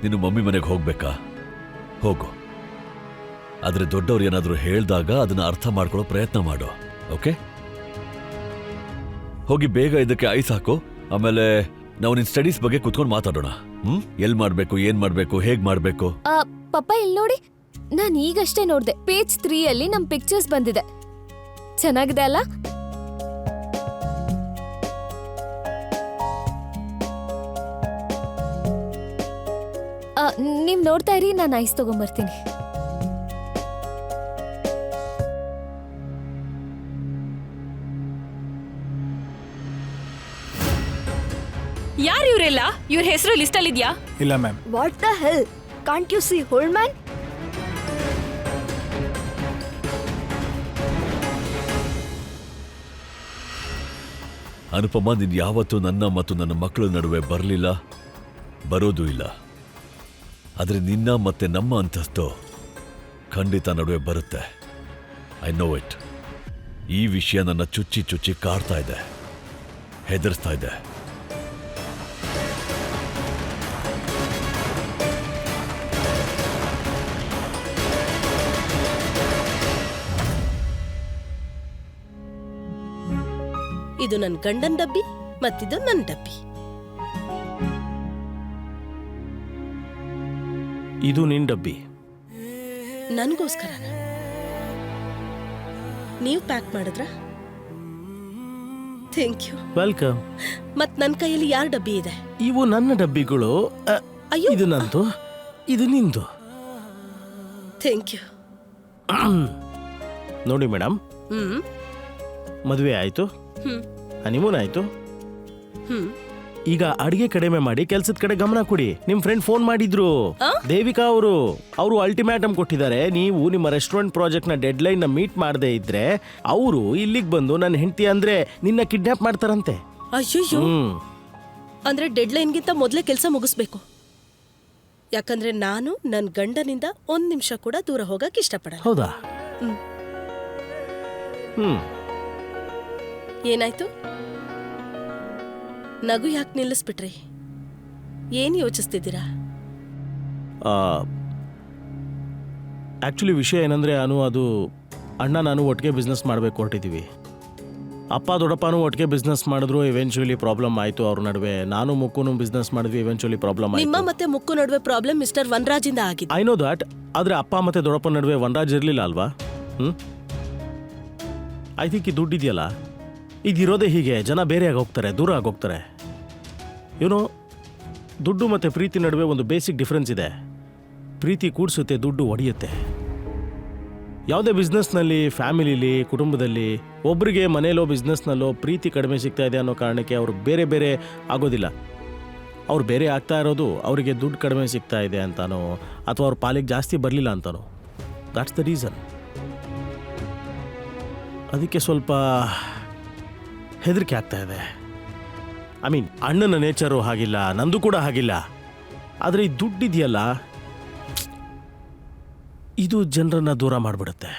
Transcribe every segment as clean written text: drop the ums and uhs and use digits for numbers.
ನೀನು ಮಮ್ಮಿ ಮನೆಗೆ ಹೋಗ್ಬೇಕಾ? ಹೋಗು. ಆದ್ರೆ ದೊಡ್ಡವ್ರು ಏನಾದರೂ ಹೇಳ್ದಾಗ ಅದನ್ನ ಅರ್ಥ ಮಾಡ್ಕೊಳ್ಳೋ ಪ್ರಯತ್ನ ಮಾಡು. ಓಕೆ? ಹೋಗಿ ಬೇಗ ಇದಕ್ಕೆ ಐಸ್ ಹಾಕು. ಆಮೇಲೆ ನಾವು ನಿನ್ ಸ್ಟಡೀಸ್ ಬಗ್ಗೆ ಕುತ್ಕೊಂಡು ಮಾತಾಡೋಣ. ಎಲ್ ಮಾಡ್ಬೇಕು, ಏನ್ ಮಾಡ್ಬೇಕು, ಹೇಗ್ ಮಾಡ್ಬೇಕು. ಪಪ್ಪ ಇಲ್ಲಿ ನೋಡಿ, ನಾನು ಈಗಷ್ಟೇ ನೋಡ್ದೆ, ಪೇಜ್ 3 ಅಲ್ಲಿ ನಮ್ ಪಿಕ್ಚರ್ಸ್ ಬಂದಿದೆ. ಚೆನ್ನಾಗಿದೆ ಅಲ್ಲ? ನೀವ್ ನೋಡ್ತಾ ಇರಿ, ನಾನು ಐಸ್ ತಗೊಂಡ್ಬರ್ತೀನಿ. ಯಾರು ಇವರೆಲ್ಲ? ಇವ್ರ ಹೆಸರು ಲಿಸ್ಟ್ ಅಲ್ಲಿ ಇದೆಯಾ? ಇಲ್ಲ ma'am. What the hell? Can't you see old man? Anupama, ನೀನ್ ಯಾವತ್ತೂ ನನ್ನ ಮತ್ತು ನನ್ನ ಮಕ್ಕಳ ನಡುವೆ ಬರಲಿಲ್ಲ, ಬರೋದೂ ಇಲ್ಲ. ಆದ್ರೆ ನಿನ್ನ ಮತ್ತೆ ನಮ್ಮ ಅಂತಸ್ತು ಖಂಡಿತ ನಡುವೆ ಬರುತ್ತೆ. I know it. ಈ ವಿಷಯ ನನ್ನ ಚುಚ್ಚಿ ಚುಚ್ಚಿ ಕಾಡ್ತಾ ಇದೆ, ಹೆದರ್ಸ್ತಾ ಇದೆ. ಇದು ನನ್ನ ಗಂಡನ ಡಬ್ಬಿ ಮತ್ತಿದು ನನ್ನ ಡಬ್ಬಿ. ಇದು ನಿನ್ ಡಬ್ಬಿ. ನನಗೋಸ್ಕರ ನೀವು ಪ್ಯಾಕ್ ಮಾಡಿದ್ರ? Thank you. ವೆಲ್ಕಮ್. ಮತ್ ನನ್ನ ಕೈಯಲ್ಲಿ ಯಾರ ಡಬ್ಬಿ ಇದೆ? ಇವು ನನ್ನ ಡಬ್ಬಿಗಳು. ಅಯ್ಯೋ, ಇದು ನಂದು, ಇದು ನಿಂದು. Thank you. ನೋಡಿ ಮೇಡಮ್, ಮದುವೆ ಆಯ್ತು, ಹನಿಮೂನ್ ಆಯ್ತು. ಈಗ ಅಡಿಗೆ ಕಡಿಮೆ ಮಾಡಿ ಕೆಲ್ಸದ ಕಡೆ ಗಮನ ಕೊಡಿ. ನಿಮ್ ಫ್ರೆಂಡ್ ಫೋನ್ ಮಾಡಿದ್ರು, ದೇವಿಕಾ ಅವರು ಅಲ್ಟಿಮೇಟಮ್ ಕೊಟ್ಟಿದ್ದಾರೆ. ನೀವು ನಿಮ್ಮ ರೆಸ್ಟೋರೆಂಟ್ ಪ್ರಾಜೆಕ್ಟ್ ನ ಡೆಡ್ ಲೈನ್ ನ ಮೀಟ್ ಮಾಡದೇ ಇದ್ರೆ ಅವರು ಇಲ್ಲಿಗೆ ಬಂದು ನನ್ನ ಹೆಂಡತಿ ಅಂದ್ರೆ ನಿನ್ನ ಕಿಡ್ನಾಪ್ ಮಾಡ್ತಾರಂತೆ. ಅಯ್ಯೋ, ಅಂದ್ರೆ ಡೆಡ್ ಲೈನ್ಗಿಂತ ಮೊದಲೇ ಕೆಲಸ ಮುಗಿಸ್ಬೇಕು. ಯಾಕಂದ್ರೆ ನಾನು ನನ್ನ ಗಂಡನಿಂದ 1 ನಿಮಿಷ ಕೂಡ ದೂರ ಹೋಗಕ್ ಇಷ್ಟಪಡಲ್ಲ. ಹೌದಾ? ಏನಾಯ್ತು? ನಗು ಯಾಕೆ ನಿಲ್ಲಿಸ್ಬಿಟ್ರಿ? ಏನ್ ಯೋಚಿಸ್ತಿದ್ದೀರಾ? ಆಕ್ಚುಲಿ ವಿಷಯ ಏನಂದ್ರೆ ಅದು ಅಣ್ಣ ನಾನು ಒಟ್ಟಿಗೆ ಬಿಸ್ನೆಸ್ ಮಾಡಬೇಕು ಹೊರಟಿದ್ದೀವಿ. ಅಪ್ಪ ದೊಡ್ಡಪ್ಪನೂ ಒಟ್ಟಿಗೆ ಬಿಸ್ನೆಸ್ ಮಾಡಿದ್ರು, ಇವೆಂಚುಲಿ ಪ್ರಾಬ್ಲಮ್ ಆಯ್ತು ಅವ್ರ ನಡುವೆ. ನಾನು ಮುಕ್ಕುನು ಬಿಸ್ನೆಸ್ ಮಾಡಿದ್ವಿ, ಇವೆಂಚುಲಿ ಪ್ರಾಬ್ಲಮ್ ಆಯ್ತು. ನಿಮ್ಮ ಮತ್ತೆ ಮುಕ್ಕು ನಡುವೆ ಪ್ರಾಬ್ಲಮ್ ಮಿಸ್ಟರ್ ವನರಾಜ್ ಇಂದ ಆಗಿದೆ. I know that. ಆದ್ರೆ ಅಪ್ಪ ಮತ್ತೆ ದೊಡ್ಡಪ್ಪನ ನಡುವೆ ವನರಾಜ್ ಇರ್ಲಿಲ್ಲ ಅಲ್ವಾ? ಐ ಥಿಂಕ್ ಈ ದುಡ್ಡಿದೆಯಲ್ಲ, ಇದಿರೋದೇ ಹೀಗೆ. ಜನ ಬೇರೆ ಆಗೋಗ್ತಾರೆ, ದೂರ ಆಗೋಗ್ತಾರೆ. ಏನೋ ದುಡ್ಡು ಮತ್ತು ಪ್ರೀತಿ ನಡುವೆ ಒಂದು ಬೇಸಿಕ್ ಡಿಫ್ರೆನ್ಸ್ ಇದೆ. ಪ್ರೀತಿ ಕೂಡಿಸುತ್ತೆ, ದುಡ್ಡು ಒಡೆಯುತ್ತೆ. ಯಾವುದೇ ಬಿಸ್ನೆಸ್ನಲ್ಲಿ, ಫ್ಯಾಮಿಲಿಲಿ, ಕುಟುಂಬದಲ್ಲಿ ಒಬ್ಬರಿಗೆ ಮನೇಲೋ ಬಿಸ್ನೆಸ್ನಲ್ಲೋ ಪ್ರೀತಿ ಕಡಿಮೆ ಸಿಗ್ತಾ ಇದೆ ಅನ್ನೋ ಕಾರಣಕ್ಕೆ ಅವರು ಬೇರೆ ಬೇರೆ ಆಗೋದಿಲ್ಲ. ಅವ್ರು ಬೇರೆ ಆಗ್ತಾ ಇರೋದು ಅವರಿಗೆ ದುಡ್ಡು ಕಡಿಮೆ ಸಿಗ್ತಾ ಇದೆ ಅಂತಾನೋ ಅಥವಾ ಅವ್ರ ಪಾಲಿಗೆ ಜಾಸ್ತಿ ಬರಲಿಲ್ಲ ಅಂತಾನೋ. That's the reason. ಅದಕ್ಕೆ ಸ್ವಲ್ಪ ಹೆದರಿಕೆ ಆಗ್ತಾ ಇದೆ. ಐ ಮೀನ್, ಅಣ್ಣನ ನೇಚರು ಹಾಗಿಲ್ಲ, ನಂದು ಕೂಡ ಹಾಗಿಲ್ಲ. ಆದರೆ ಈ ದುಡ್ಡಿದೆಯಲ್ಲ, ಇದು ಜನರನ್ನ ದೂರ ಮಾಡಿಬಿಡುತ್ತೆ.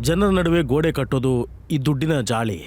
ಜನರ ನಡುವೆ ಗೋಡೆ ಕಟ್ಟೋದು ಈ ದುಡ್ಡಿನ ಜಾಳಿ.